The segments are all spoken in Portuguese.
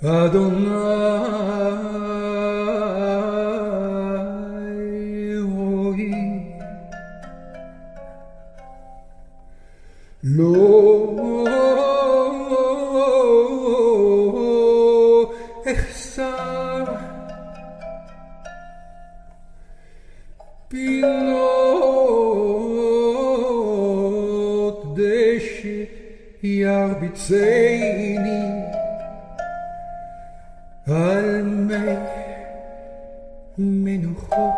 Adonai Roi Lo Echsar Pilot Deshi Yarbitzeini על מי מנוחות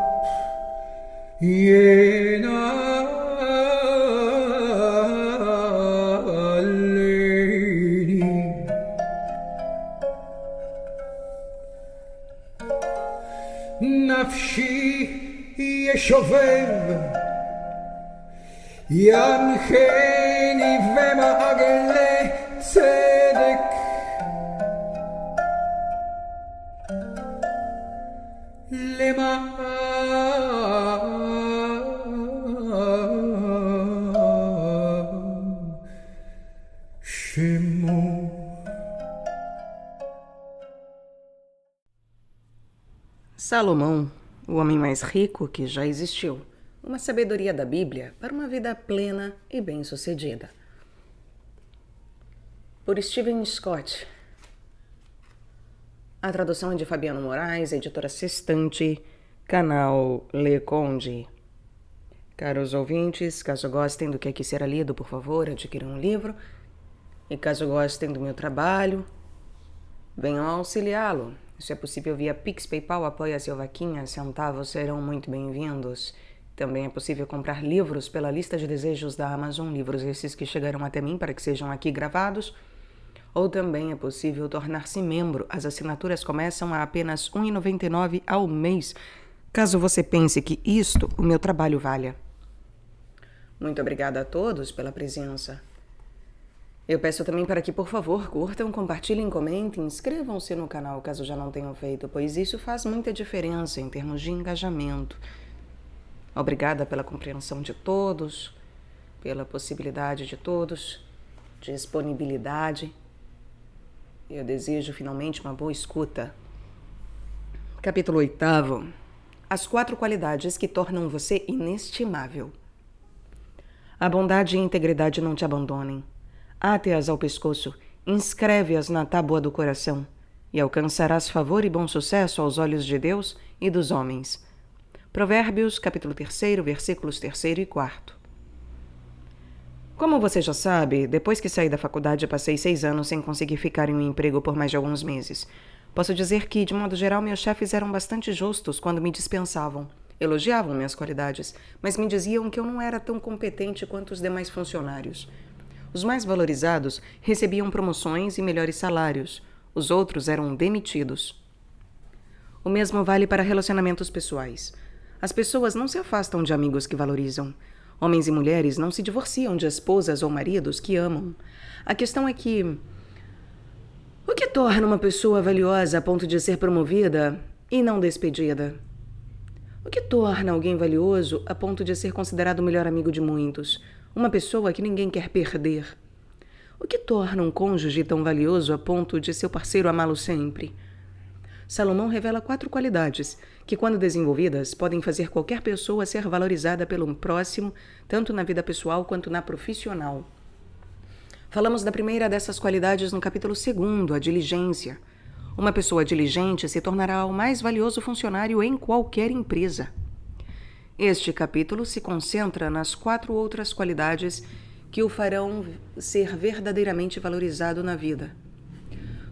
ינעלני נפשי ישובב ינחני ומעגלי צדק למען שמו. Salomão, o homem mais rico que já existiu. Uma sabedoria da Bíblia para uma vida plena e bem-sucedida. Por Stephen Scott. A tradução é de Fabiano Moraes, editora Sextante, canal Le Conde. Caros ouvintes, caso gostem do que aqui será lido, por favor, adquiram um livro. E caso gostem do meu trabalho, venham auxiliá-lo. Isso é possível via Pix, PayPal, Apoia-se ou Vaquinha, centavos serão muito bem-vindos. Também é possível comprar livros pela lista de desejos da Amazon, livros esses que chegaram até mim para que sejam aqui gravados. Ou também é possível tornar-se membro. As assinaturas começam a apenas R$ 1,99 ao mês, caso você pense que isto o meu trabalho valha. Muito obrigada a todos pela presença. Eu peço também para que, por favor, curtam, compartilhem, comentem, inscrevam-se no canal caso já não tenham feito, pois isso faz muita diferença em termos de engajamento. Obrigada pela compreensão de todos, pela possibilidade de todos, disponibilidade. Eu desejo finalmente uma boa escuta. Capítulo 8. As 4 qualidades que tornam você inestimável. A bondade e a integridade não te abandonem. Ate-as ao pescoço, inscreve-as na tábua do coração, e alcançarás favor e bom sucesso aos olhos de Deus e dos homens. Provérbios, capítulo 3, versículos 3 e 4. Como você já sabe, depois que saí da faculdade, passei 6 anos sem conseguir ficar em um emprego por mais de alguns meses. Posso dizer que, de modo geral, meus chefes eram bastante justos quando me dispensavam. Elogiavam minhas qualidades, mas me diziam que eu não era tão competente quanto os demais funcionários. Os mais valorizados recebiam promoções e melhores salários. Os outros eram demitidos. O mesmo vale para relacionamentos pessoais. As pessoas não se afastam de amigos que valorizam. Homens e mulheres não se divorciam de esposas ou maridos que amam. A questão é que... o que torna uma pessoa valiosa a ponto de ser promovida e não despedida? O que torna alguém valioso a ponto de ser considerado o melhor amigo de muitos? Uma pessoa que ninguém quer perder. O que torna um cônjuge tão valioso a ponto de seu parceiro amá-lo sempre? Salomão revela 4 qualidades que, quando desenvolvidas, podem fazer qualquer pessoa ser valorizada pelo próximo, tanto na vida pessoal quanto na profissional. Falamos da primeira dessas qualidades no capítulo 2, a diligência. Uma pessoa diligente se tornará o mais valioso funcionário em qualquer empresa. Este capítulo se concentra nas 4 outras qualidades que o farão ser verdadeiramente valorizado na vida.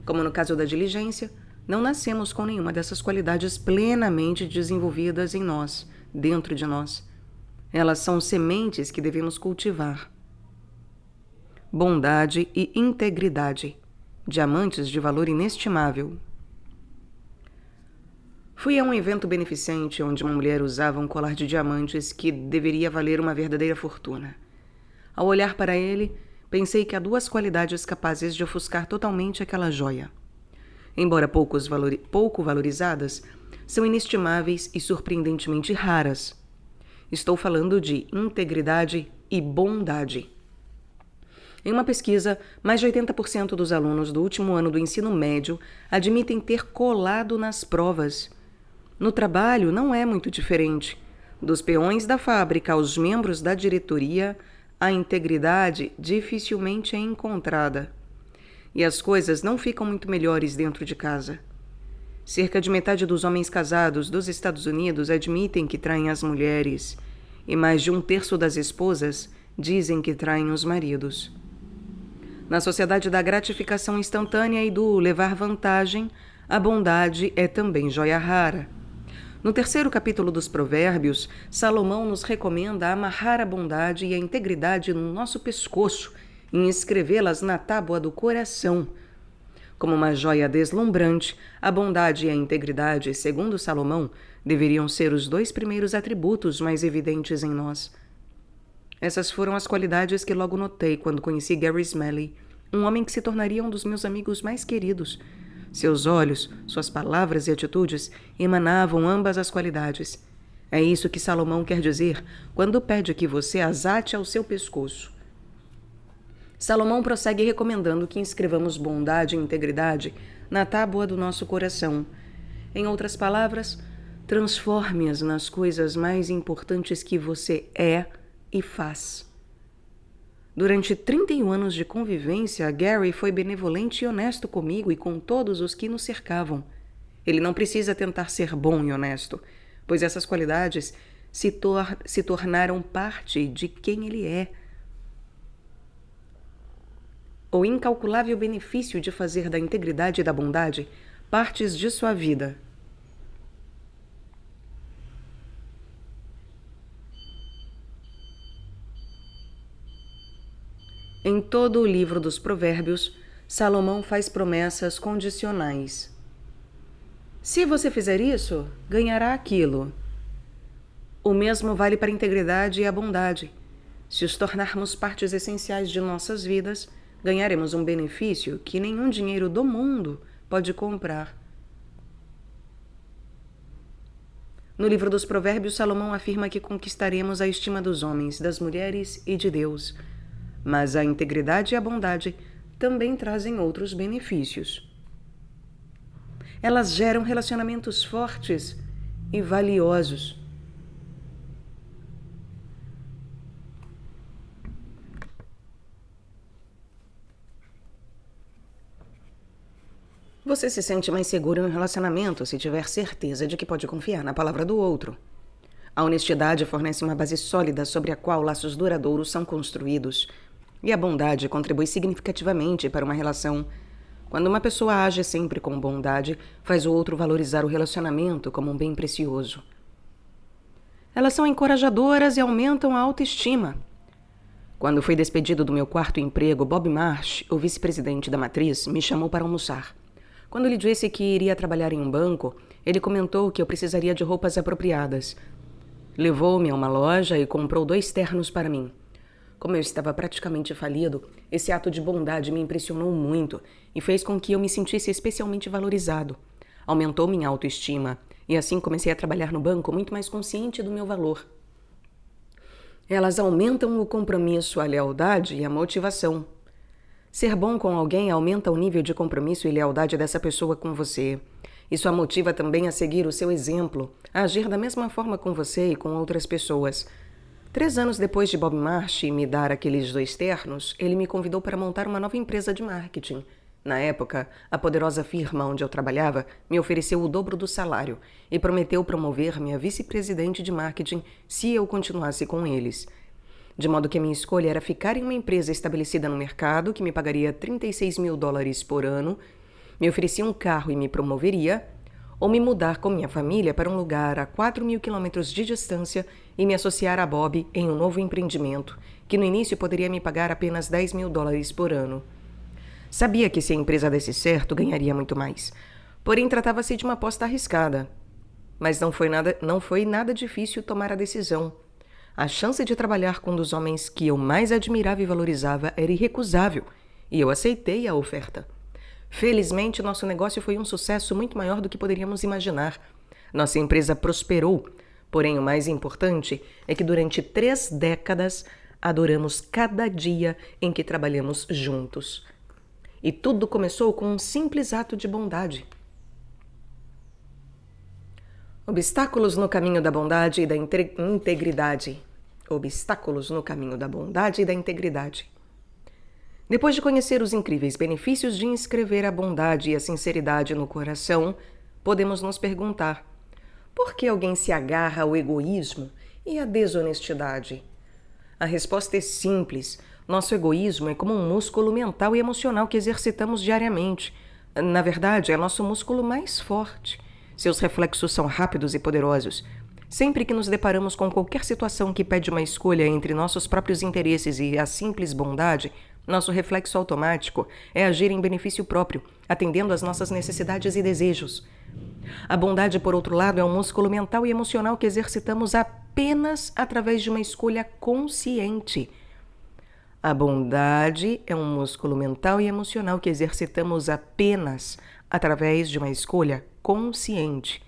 Como no caso da diligência, não nascemos com nenhuma dessas qualidades plenamente desenvolvidas em nós, dentro de nós. Elas são sementes que devemos cultivar. Bondade e integridade, diamantes de valor inestimável. Fui a um evento beneficente onde uma mulher usava um colar de diamantes que deveria valer uma verdadeira fortuna. Ao olhar para ele, pensei que há 2 qualidades capazes de ofuscar totalmente aquela joia. Embora pouco valorizadas, são inestimáveis e surpreendentemente raras. Estou falando de integridade e bondade. Em uma pesquisa, mais de 80% dos alunos do último ano do ensino médio admitem ter colado nas provas. No trabalho, não é muito diferente. Dos peões da fábrica aos membros da diretoria, a integridade dificilmente é encontrada. E as coisas não ficam muito melhores dentro de casa. Cerca de metade dos homens casados dos Estados Unidos admitem que traem as mulheres, e mais de 1/3 das esposas dizem que traem os maridos. Na sociedade da gratificação instantânea e do levar vantagem, a bondade é também joia rara. No 3º capítulo dos Provérbios, Salomão nos recomenda amarrar a bondade e a integridade no nosso pescoço e escrevê-las na tábua do coração. Como uma joia deslumbrante, a bondade e a integridade, segundo Salomão, deveriam ser os 2 primeiros atributos mais evidentes em nós. Essas foram as qualidades que logo notei quando conheci Gary Smalley, um homem que se tornaria um dos meus amigos mais queridos. Seus olhos, suas palavras e atitudes emanavam ambas as qualidades. É isso que Salomão quer dizer quando pede que você as ate ao seu pescoço. Salomão prossegue recomendando que inscrevamos bondade e integridade na tábua do nosso coração. Em outras palavras, transforme-as nas coisas mais importantes que você é e faz. Durante 31 anos de convivência, Gary foi benevolente e honesto comigo e com todos os que nos cercavam. Ele não precisa tentar ser bom e honesto, pois essas qualidades se tornaram parte de quem ele é. O incalculável benefício de fazer da integridade e da bondade partes de sua vida. Em todo o livro dos Provérbios, Salomão faz promessas condicionais. Se você fizer isso, ganhará aquilo. O mesmo vale para a integridade e a bondade. Se os tornarmos partes essenciais de nossas vidas, ganharemos um benefício que nenhum dinheiro do mundo pode comprar. No livro dos Provérbios, Salomão afirma que conquistaremos a estima dos homens, das mulheres e de Deus. Mas a integridade e a bondade também trazem outros benefícios. Elas geram relacionamentos fortes e valiosos. Você se sente mais seguro em um relacionamento se tiver certeza de que pode confiar na palavra do outro. A honestidade fornece uma base sólida sobre a qual laços duradouros são construídos. E a bondade contribui significativamente para uma relação. Quando uma pessoa age sempre com bondade, faz o outro valorizar o relacionamento como um bem precioso. Elas são encorajadoras e aumentam a autoestima. Quando fui despedido do meu 4º emprego, Bob Marsh, o vice-presidente da matriz, me chamou para almoçar. Quando lhe disse que iria trabalhar em um banco, ele comentou que eu precisaria de roupas apropriadas. Levou-me a uma loja e comprou 2 ternos para mim. Como eu estava praticamente falido, esse ato de bondade me impressionou muito e fez com que eu me sentisse especialmente valorizado. Aumentou minha autoestima e assim comecei a trabalhar no banco muito mais consciente do meu valor. Elas aumentam o compromisso, a lealdade e a motivação. Ser bom com alguém aumenta o nível de compromisso e lealdade dessa pessoa com você. Isso a motiva também a seguir o seu exemplo, a agir da mesma forma com você e com outras pessoas. 3 anos depois de Bob Marsh me dar aqueles 2 ternos, ele me convidou para montar uma nova empresa de marketing. Na época, a poderosa firma onde eu trabalhava me ofereceu o dobro do salário e prometeu promover-me a vice-presidente de marketing se eu continuasse com eles. De modo que a minha escolha era ficar em uma empresa estabelecida no mercado que me pagaria $36.000 por ano, me oferecia um carro e me promoveria, ou me mudar com minha família para um lugar a 4.000 quilômetros de distância e me associar a Bob em um novo empreendimento, que no início poderia me pagar apenas $10.000 por ano. Sabia que se a empresa desse certo, ganharia muito mais. Porém, tratava-se de uma aposta arriscada. Mas não foi nada difícil tomar a decisão. A chance de trabalhar com um dos homens que eu mais admirava e valorizava era irrecusável, e eu aceitei a oferta. Felizmente, nosso negócio foi um sucesso muito maior do que poderíamos imaginar. Nossa empresa prosperou, porém o mais importante é que durante 3 décadas adoramos cada dia em que trabalhamos juntos. E tudo começou com um simples ato de bondade. Obstáculos no caminho da bondade e da integridade. Obstáculos no caminho da bondade e da integridade. Depois de conhecer os incríveis benefícios de inscrever a bondade e a sinceridade no coração, podemos nos perguntar: por que alguém se agarra ao egoísmo e à desonestidade? A resposta é simples. Nosso egoísmo é como um músculo mental e emocional que exercitamos diariamente. Na verdade, é nosso músculo mais forte. Seus reflexos são rápidos e poderosos. Sempre que nos deparamos com qualquer situação que pede uma escolha entre nossos próprios interesses e a simples bondade, nosso reflexo automático é agir em benefício próprio, atendendo às nossas necessidades e desejos. A bondade, por outro lado, é um músculo mental e emocional que exercitamos apenas através de uma escolha consciente. A bondade é um músculo mental e emocional que exercitamos apenas através de uma escolha consciente.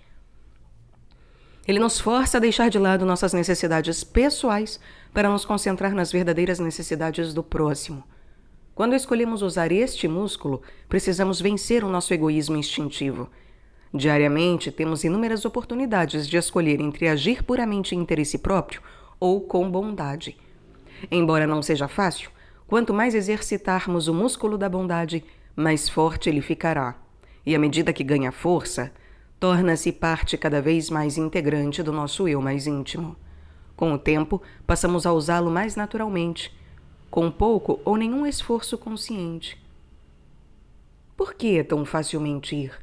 Ele nos força a deixar de lado nossas necessidades pessoais para nos concentrar nas verdadeiras necessidades do próximo. Quando escolhemos usar este músculo, precisamos vencer o nosso egoísmo instintivo. Diariamente, temos inúmeras oportunidades de escolher entre agir puramente em interesse próprio ou com bondade. Embora não seja fácil, quanto mais exercitarmos o músculo da bondade, mais forte ele ficará. E à medida que ganha força, torna-se parte cada vez mais integrante do nosso eu mais íntimo. Com o tempo, passamos a usá-lo mais naturalmente, com pouco ou nenhum esforço consciente. Por que é tão fácil mentir?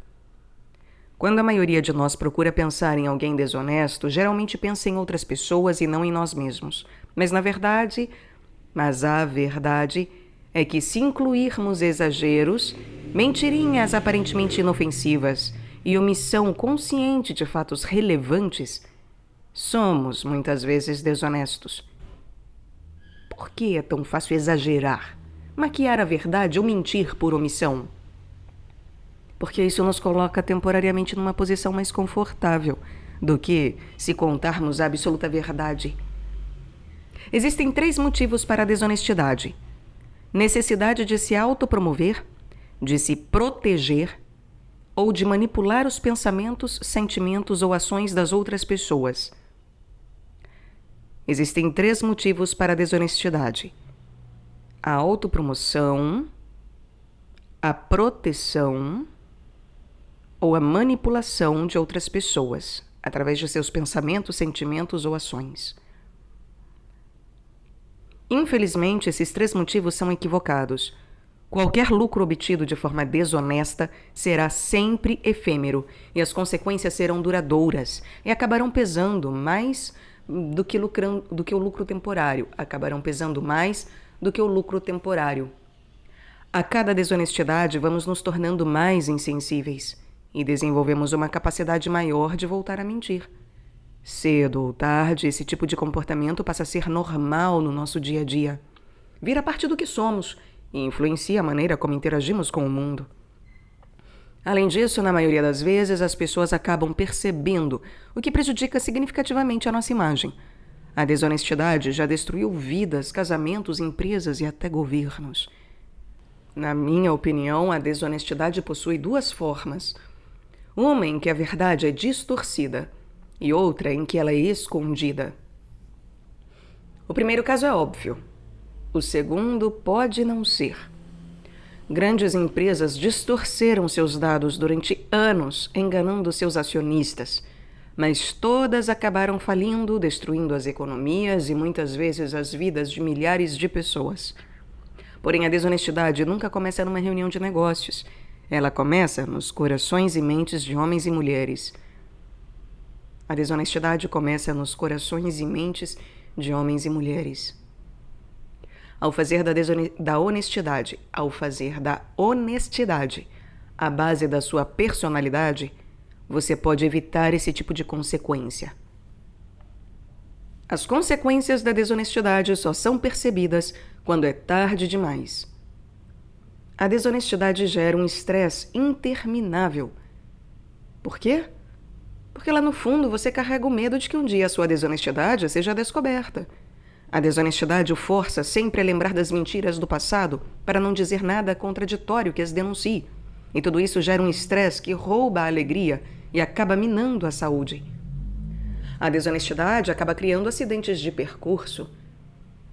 Quando a maioria de nós procura pensar em alguém desonesto, geralmente pensa em outras pessoas e não em nós mesmos. Mas a verdade é que se incluirmos exageros, mentirinhas aparentemente inofensivas e omissão consciente de fatos relevantes, somos muitas vezes desonestos. Por que é tão fácil exagerar, maquiar a verdade ou mentir por omissão? Porque isso nos coloca temporariamente numa posição mais confortável do que se contarmos a absoluta verdade. Existem 3 motivos para a desonestidade: necessidade de se autopromover, de se proteger ou de manipular os pensamentos, sentimentos ou ações das outras pessoas. Existem 3 motivos para a desonestidade: a autopromoção, a proteção ou a manipulação de outras pessoas, através de seus pensamentos, sentimentos ou ações. Infelizmente, esses 3 motivos são equivocados. Qualquer lucro obtido de forma desonesta será sempre efêmero e as consequências serão duradouras e acabarão pesando mais do que o lucro temporário. A cada desonestidade, vamos nos tornando mais insensíveis e desenvolvemos uma capacidade maior de voltar a mentir. Cedo ou tarde, esse tipo de comportamento passa a ser normal no nosso dia a dia. Vira parte do que somos e influencia a maneira como interagimos com o mundo. Além disso, na maioria das vezes, as pessoas acabam percebendo, o que prejudica significativamente a nossa imagem. A desonestidade já destruiu vidas, casamentos, empresas e até governos. Na minha opinião, a desonestidade possui 2 formas. Uma em que a verdade é distorcida e outra em que ela é escondida. O primeiro caso é óbvio. O segundo pode não ser. Grandes empresas distorceram seus dados durante anos, enganando seus acionistas, mas todas acabaram falindo, destruindo as economias e muitas vezes as vidas de milhares de pessoas. Porém, a desonestidade nunca começa numa reunião de negócios. Ela começa nos corações e mentes de homens e mulheres. A desonestidade começa nos corações e mentes de homens e mulheres. Ao fazer da honestidade a base da sua personalidade, você pode evitar esse tipo de consequência. As consequências da desonestidade só são percebidas quando é tarde demais. A desonestidade gera um estresse interminável. Por quê? Porque lá no fundo você carrega o medo de que um dia a sua desonestidade seja descoberta. A desonestidade o força sempre a lembrar das mentiras do passado para não dizer nada contraditório que as denuncie. E tudo isso gera um estresse que rouba a alegria e acaba minando a saúde. A desonestidade acaba criando acidentes de percurso.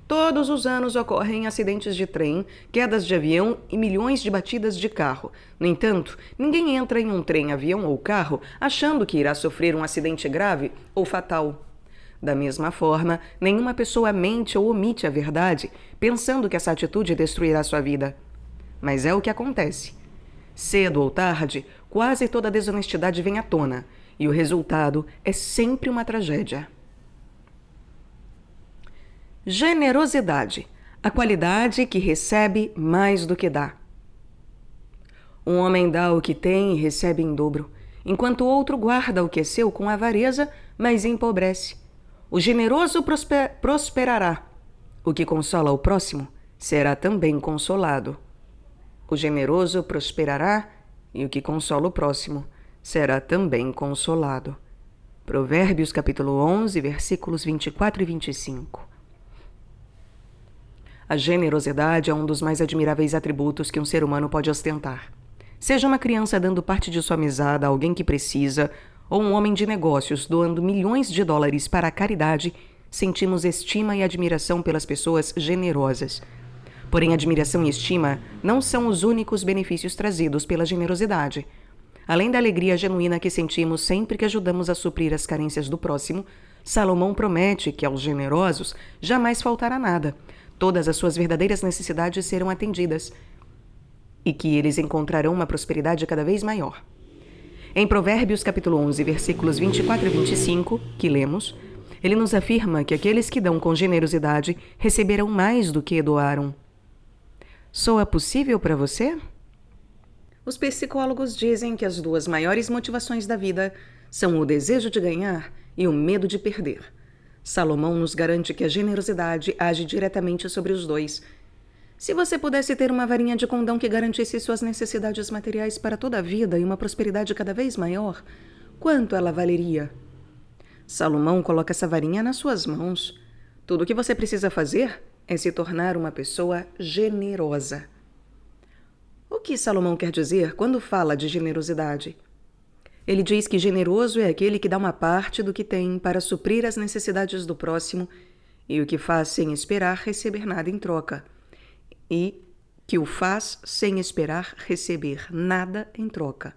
Todos os anos ocorrem acidentes de trem, quedas de avião e milhões de batidas de carro. No entanto, ninguém entra em um trem, avião ou carro achando que irá sofrer um acidente grave ou fatal. Da mesma forma, nenhuma pessoa mente ou omite a verdade, pensando que essa atitude destruirá sua vida. Mas é o que acontece. Cedo ou tarde, quase toda a desonestidade vem à tona, e o resultado é sempre uma tragédia. Generosidade, a qualidade que recebe mais do que dá. Um homem dá o que tem e recebe em dobro, enquanto o outro guarda o que é seu com avareza, mas empobrece. O generoso prosperará. O que consola o próximo será também consolado. O generoso prosperará e o que consola o próximo será também consolado. Provérbios capítulo 11, versículos 24 e 25. A generosidade é um dos mais admiráveis atributos que um ser humano pode ostentar. Seja uma criança dando parte de sua mesada a alguém que precisa, ou um homem de negócios doando milhões de dólares para a caridade, sentimos estima e admiração pelas pessoas generosas. Porém, admiração e estima não são os únicos benefícios trazidos pela generosidade. Além da alegria genuína que sentimos sempre que ajudamos a suprir as carências do próximo, Salomão promete que aos generosos jamais faltará nada. Todas as suas verdadeiras necessidades serão atendidas e que eles encontrarão uma prosperidade cada vez maior. Em Provérbios capítulo 11, versículos 24 e 25, que lemos, ele nos afirma que aqueles que dão com generosidade receberão mais do que doaram. Soa possível para você? Os psicólogos dizem que as duas maiores motivações da vida são o desejo de ganhar e o medo de perder. Salomão nos garante que a generosidade age diretamente sobre os dois. Se você pudesse ter uma varinha de condão que garantisse suas necessidades materiais para toda a vida e uma prosperidade cada vez maior, quanto ela valeria? Salomão coloca essa varinha nas suas mãos. Tudo o que você precisa fazer é se tornar uma pessoa generosa. O que Salomão quer dizer quando fala de generosidade? Ele diz que generoso é aquele que dá uma parte do que tem para suprir as necessidades do próximo e o que faz sem esperar receber nada em troca. E que o faz sem esperar receber nada em troca.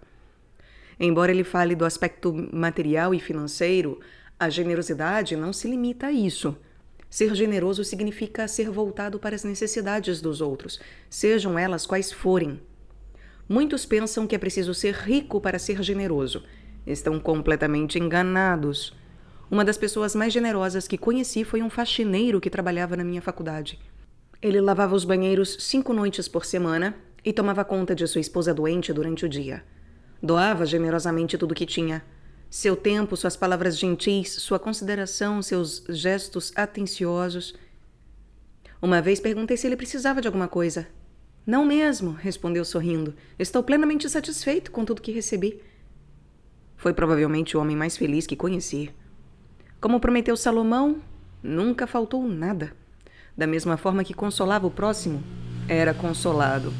Embora ele fale do aspecto material e financeiro, a generosidade não se limita a isso. Ser generoso significa ser voltado para as necessidades dos outros, sejam elas quais forem. Muitos pensam que é preciso ser rico para ser generoso. Estão completamente enganados. Uma das pessoas mais generosas que conheci foi um faxineiro que trabalhava na minha faculdade. Ele lavava os banheiros 5 noites por semana e tomava conta de sua esposa doente durante o dia. Doava generosamente tudo o que tinha. Seu tempo, suas palavras gentis, sua consideração, seus gestos atenciosos. Uma vez perguntei se ele precisava de alguma coisa. Não mesmo, respondeu sorrindo. Estou plenamente satisfeito com tudo que recebi. Foi provavelmente o homem mais feliz que conheci. Como prometeu Salomão, nunca faltou nada. Da mesma forma que consolava o próximo, era consolado.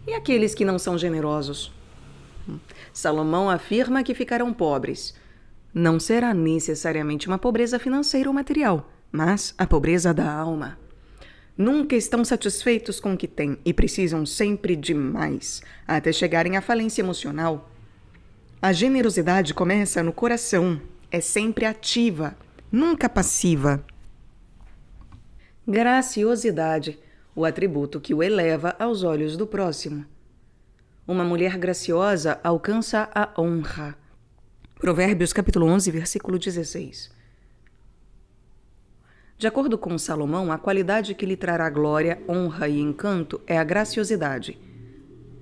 E aqueles que não são generosos? Salomão afirma que ficarão pobres. Não será necessariamente uma pobreza financeira ou material, mas a pobreza da alma. Nunca estão satisfeitos com o que têm e precisam sempre de mais, até chegarem à falência emocional. A generosidade começa no coração, é sempre ativa, nunca passiva. Graciosidade, o atributo que o eleva aos olhos do próximo. Uma mulher graciosa alcança a honra. Provérbios capítulo 11, versículo 16. De acordo com Salomão, a qualidade que lhe trará glória, honra e encanto é a graciosidade.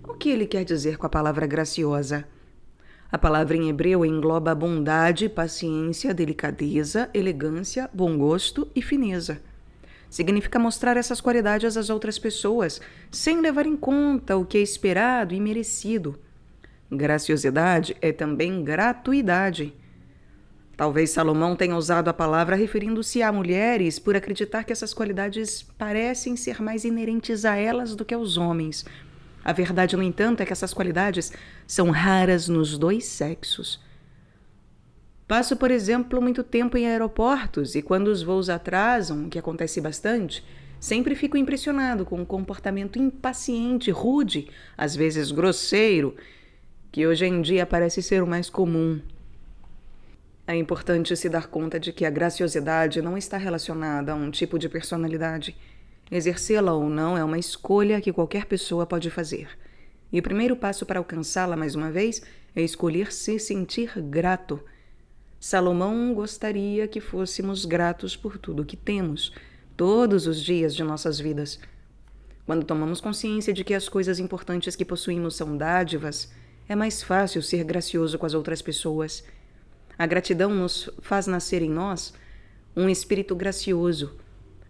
O que ele quer dizer com a palavra graciosa? A palavra em hebreu engloba bondade, paciência, delicadeza, elegância, bom gosto e fineza. Significa mostrar essas qualidades às outras pessoas, sem levar em conta o que é esperado e merecido. Graciosidade é também gratuidade. Talvez Salomão tenha usado a palavra referindo-se a mulheres por acreditar que essas qualidades parecem ser mais inerentes a elas do que aos homens. A verdade, no entanto, é que essas qualidades são raras nos dois sexos. Passo, por exemplo, muito tempo em aeroportos e quando os voos atrasam, o que acontece bastante, sempre fico impressionado com o comportamento impaciente, rude, às vezes grosseiro, que hoje em dia parece ser o mais comum. É importante se dar conta de que a graciosidade não está relacionada a um tipo de personalidade. Exercê-la ou não é uma escolha que qualquer pessoa pode fazer. E o primeiro passo para alcançá-la, mais uma vez, é escolher se sentir grato. Salomão gostaria que fôssemos gratos por tudo que temos, todos os dias de nossas vidas. Quando tomamos consciência de que as coisas importantes que possuímos são dádivas, é mais fácil ser gracioso com as outras pessoas. A gratidão nos faz nascer em nós um espírito gracioso.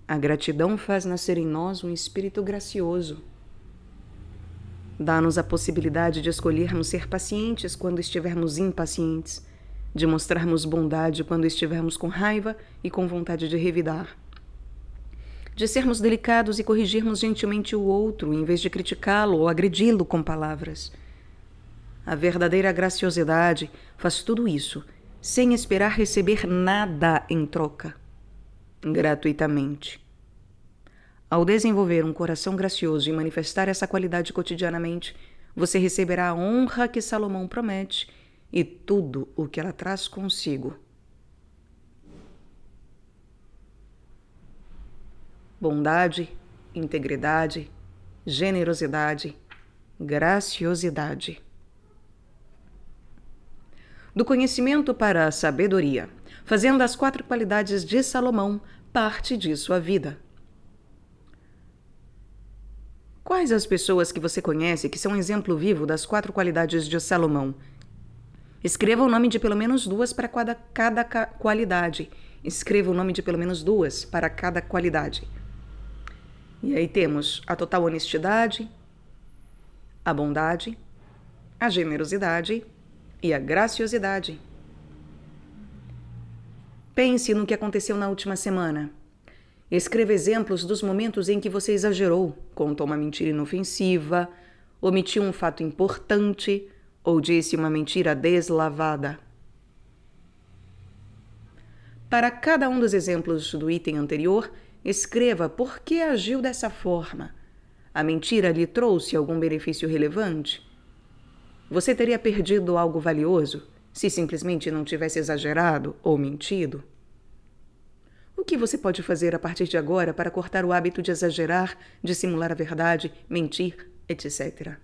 A gratidão faz nascer em nós um espírito gracioso. Dá-nos a possibilidade de escolhermos ser pacientes quando estivermos impacientes, de mostrarmos bondade quando estivermos com raiva e com vontade de revidar, de sermos delicados e corrigirmos gentilmente o outro, em vez de criticá-lo ou agredi-lo com palavras. A verdadeira graciosidade faz tudo isso, sem esperar receber nada em troca, gratuitamente. Ao desenvolver um coração gracioso e manifestar essa qualidade cotidianamente, você receberá a honra que Salomão promete e tudo o que ela traz consigo. Bondade, integridade, generosidade, graciosidade. Do conhecimento para a sabedoria, fazendo as 4 qualidades de Salomão parte de sua vida. Quais as pessoas que você conhece que são exemplo vivo das 4 qualidades de Salomão? Escreva o nome de pelo menos 2 para cada qualidade. Escreva o nome de pelo menos 2 para cada qualidade. E aí temos a total honestidade, a bondade, a generosidade e a graciosidade. Pense no que aconteceu na última semana. Escreva exemplos dos momentos em que você exagerou, contou uma mentira inofensiva, omitiu um fato importante ou disse uma mentira deslavada. Para cada um dos exemplos do item anterior, escreva por que agiu dessa forma. A mentira lhe trouxe algum benefício relevante? Você teria perdido algo valioso se simplesmente não tivesse exagerado ou mentido? O que você pode fazer a partir de agora para cortar o hábito de exagerar, dissimular a verdade, mentir, etc.?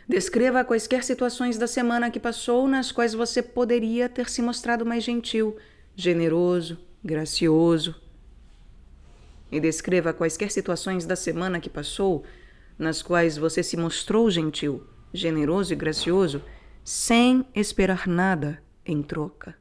Descreva quaisquer situações da semana que passou nas quais você poderia ter se mostrado mais gentil, generoso, gracioso. E descreva quaisquer situações da semana que passou nas quais você se mostrou gentil, generoso e gracioso sem esperar nada em troca.